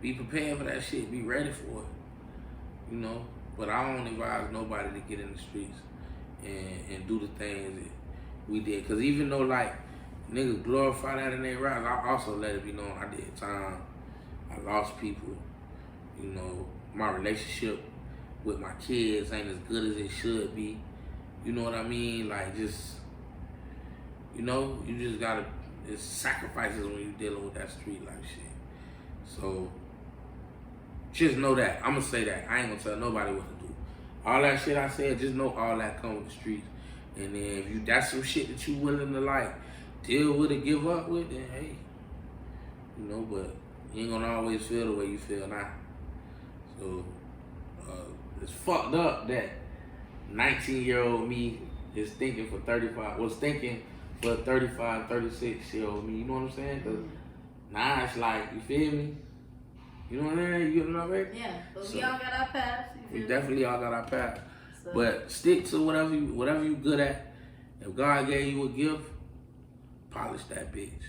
be prepared for that shit. Be ready for it. You know? But I don't advise nobody to get in the streets and do the things that we did. Because even though, like, niggas glorify that in their raps, I also let it be known I did time. I lost people. You know, my relationship with my kids ain't as good as it should be. You know what I mean? Like, just, you know, you just gotta, it's sacrifices when you're dealing with that street life shit. So, just know that. I'm gonna say that. I ain't gonna tell nobody what to do. All that shit I said, just know all that come with the streets. And then if you, that's some shit that you willing to like deal with or give up with, then hey, you know, but you ain't gonna always feel the way you feel now. So, it's fucked up that 19-year-old me is thinking for 35, was thinking for 35, 36-year-old me, you know what I'm saying? Cause now it's like, you feel me? You know what I mean? You know what I mean? Yeah, but we all got our paths. We definitely all got our path. So. But stick to whatever you good at. If God gave you a gift, polish that bitch.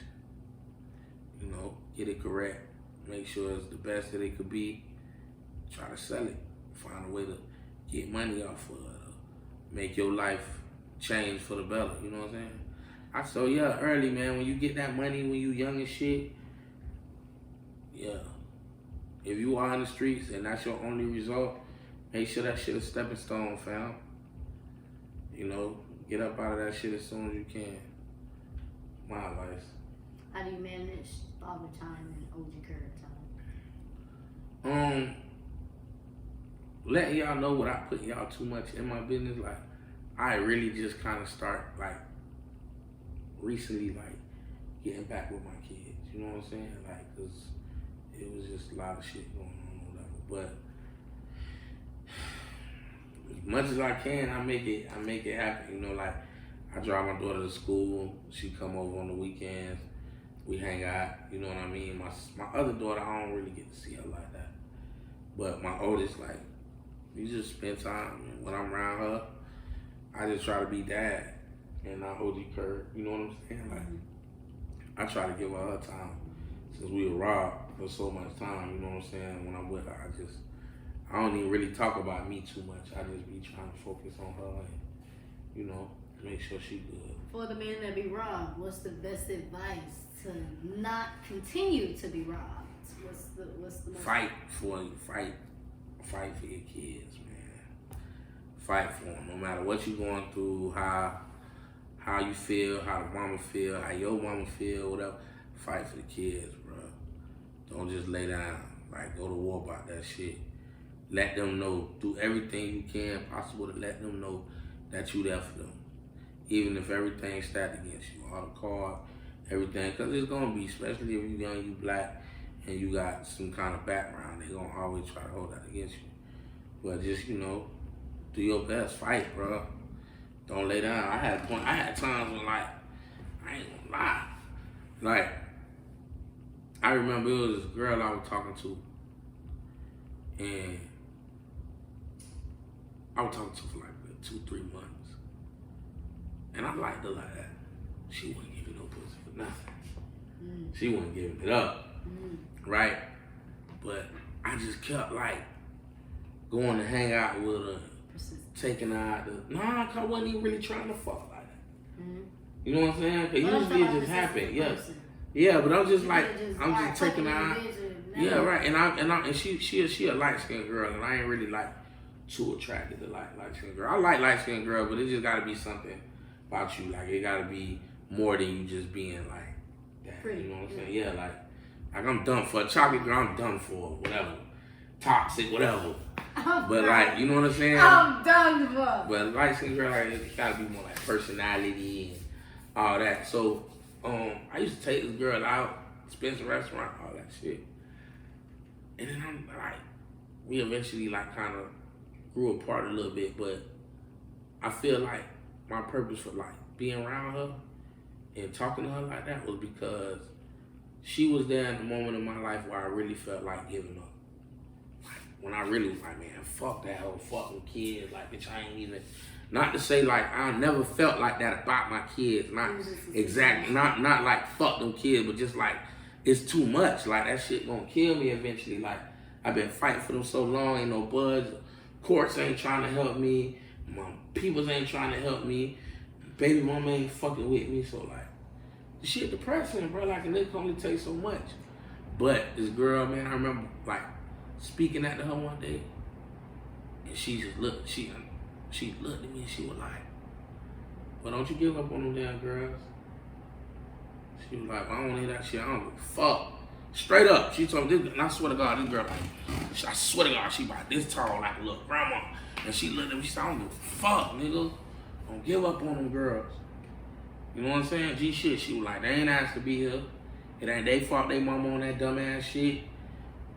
You know, get it correct. Make sure it's the best that it could be. Try to sell it. Find a way to get money off of it. Make your life change for the better. You know what I'm saying? So yeah, early, man, when you get that money when you young and shit, yeah. If you are in the streets and that's your only result, make sure that shit is stepping stone, fam. You know, get up out of that shit as soon as you can. My advice. How do you manage all the time in OGKURB time? Letting y'all know without putting y'all too much in my business, like, I really just kind of start, like, recently, like, getting back with my kids. You know what I'm saying? Like, because it was just a lot of shit going on or whatever. But as much as I can, I make it happen. You know, like, I drive my daughter to school. She come over on the weekends. We hang out. You know what I mean? My other daughter, I don't really get to see her like that. But my oldest, like, we just spend time. And when I'm around her, I just try to be dad and not OGKURB. You know what I'm saying? Like, I try to give her time. Since we were robbed for so much time, you know what I'm saying? When I'm with her, I don't even really talk about me too much. I just be trying to focus on her and, you know, make sure she good. For the men that be robbed, what's the best advice to not continue to be robbed? What's the most fight for your kids, man. Fight for them, no matter what you're going through, how you feel, how the mama feel, how your mama feel, whatever. Fight for the kids, bro. Don't just lay down. Like, go to war about that shit. Let them know. Do everything you can possible to let them know that you there for them. Even if everything's stacked against you, all the cards, everything. Because it's going to be, especially if you're young, you black, and you got some kind of background, they're going to always try to hold that against you. But just, you know, do your best. Fight, bro. Don't lay down. I had times when, like, I ain't gonna lie. Like, I remember it was this girl I was talking to, and I was talking to her for like 2-3 months. And I liked her like that. She wasn't giving no pussy for nothing. She wasn't giving it up, right? But I just kept like going to hang out with her, taking her out to, cause I wasn't even really trying to fuck like that. You know what I'm saying? Cause usually it just happened, yeah. Yeah, but I'm just like, I'm just taking her out. Yeah, right. And she a light skinned girl, and I ain't really like too attracted to light skinned girl. I like light skinned girl, but it just gotta be something about you. Like, it gotta be more than you just being like that. Pretty, you know what I'm saying? Yeah, like I'm done for a chocolate girl. I'm done for whatever, toxic, whatever. But like, you know what I'm saying? I'm done for. But light skinned girl, like, it gotta be more like personality and all that. So I used to take this girl out, Spencer restaurant, all that shit. And then I'm like, we eventually like kind of grew apart a little bit, but I feel like my purpose for like being around her and talking to her like that was because she was there in the moment of my life where I really felt like giving up. When I really was like, man, fuck that whole fucking kid. Like, bitch, I ain't even. Not to say like I never felt like that about my kids. Not exactly. Not like fuck them kids, but just like it's too much. Like that shit gonna kill me eventually. Like I've been fighting for them so long, ain't no budge. Courts ain't trying to help me. My peoples ain't trying to help me. Baby mama ain't fucking with me. So like, the shit depressing, bro. Like, and it can only take so much. But this girl, man, I remember like speaking at her one day, and she just looked. She looked at me and she was like, well, don't you give up on them damn girls. She was like, well, I don't want to hear that shit. I don't give a fuck. Straight up. She told me this, and I swear to God, this girl, like, I swear to God, she about this tall, like a little grandma. And she looked at me, she said, I don't give a fuck, nigga. Don't give up on them girls. You know what I'm saying? G shit. She was like, they ain't asked to be here. It ain't they fault they mama on that dumbass shit.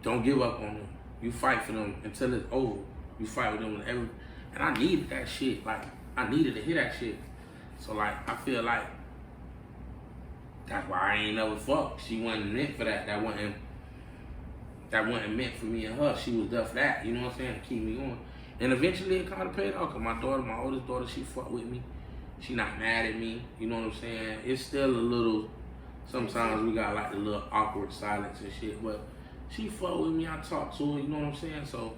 Don't give up on them. You fight for them until it's over. You fight with them and I needed that shit. Like, I needed to hear that shit. So, like, I feel like that's why I ain't never fucked. She wasn't meant for that. That wasn't meant for me and her. She was there for that, you know what I'm saying, to keep me going. And eventually it kind of paid off, because my daughter, my oldest daughter, she fucked with me. She not mad at me, you know what I'm saying? It's still a little, sometimes we got like the little awkward silence and shit, but she fucked with me, I talk to her, you know what I'm saying? So,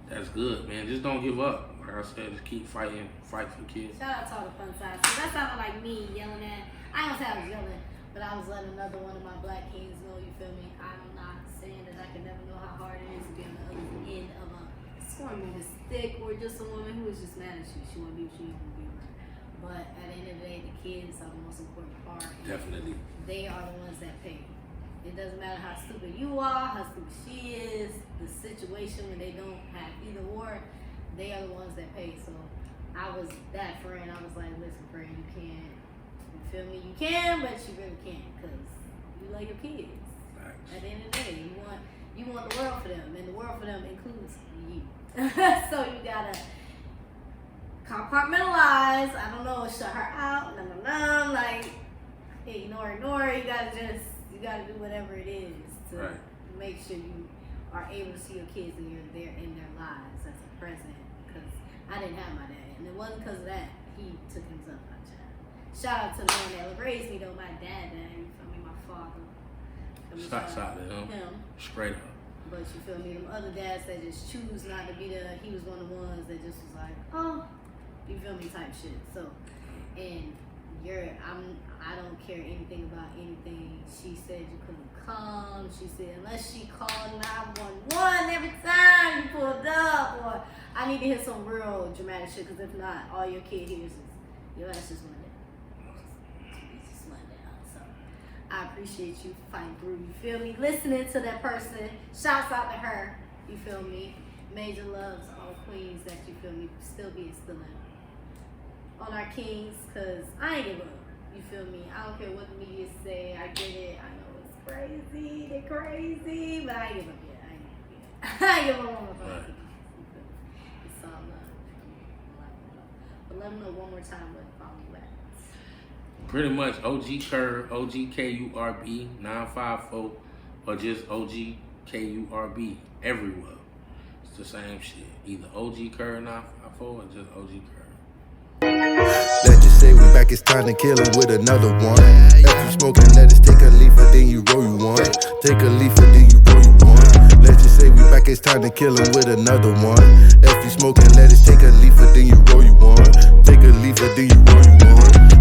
that's good, man. Just don't give up. Like I said, just keep fighting, fight for kids. Shout out to all the fun sides. So that sounded like me yelling at, I don't say I was yelling, but I was letting another one of my black kings know, you feel me? I'm not saying that I can never know how hard it is to be on the other end of a storm with a stick, or just a woman who is just mad at you. She won't be what you even be with. But at the end of the day, the kids are the most important part. Definitely. They are the ones that pay. It doesn't matter how stupid you are, how stupid she is, the situation when they don't have either or, they are the ones that pay. So I was that friend. I was like, listen, friend, you can't, you feel me? You can, but you really can't, because you love your kids. Thanks. At the end of the day, you want the world for them, and the world for them includes you. So you gotta compartmentalize. I don't know, shut her out, like, ignore. You gotta do whatever it is to make sure you are able to see your kids and you're there in their lives as a present. Because I didn't have my dad, and it wasn't because of that. He took himself out of child. Shout out to the man that raised me though, my dad. You feel me, my father. Shout out to him. Straight up. But you feel me, them other dads that just choose not to be there. He was one of the ones that just was like, oh, you feel me, type shit. So, and I don't care anything about anything. She said you couldn't come. She said unless she called 911 every time you pulled up, or I need to hear some real dramatic shit, because if not, all your kid hears is your ass just went down. Just went down. So I appreciate you fighting through. You feel me? Listening to that person. Shouts out to her. You feel me? Major loves all queens that you feel me still being still in. On our kings, because I ain't give up. You feel me? I don't care what the media say. I get it. I know it's crazy. They're crazy. But I ain't give up yet. I ain't give up on my phone. It's all love. But let them know one more time what follow you at. Pretty much OGKURB, OGKURB 954, or just OGKURB everywhere. It's the same shit. Either OGKURB 954 or just OGKURB. Let's just say we back, it's time to kill him with another one. If you smoking, let us take a leafer, then you roll you one. Take a leafer, then you roll you one. Let's just say we back, it's time to kill him with another one. If you smoking, let us take a leafer,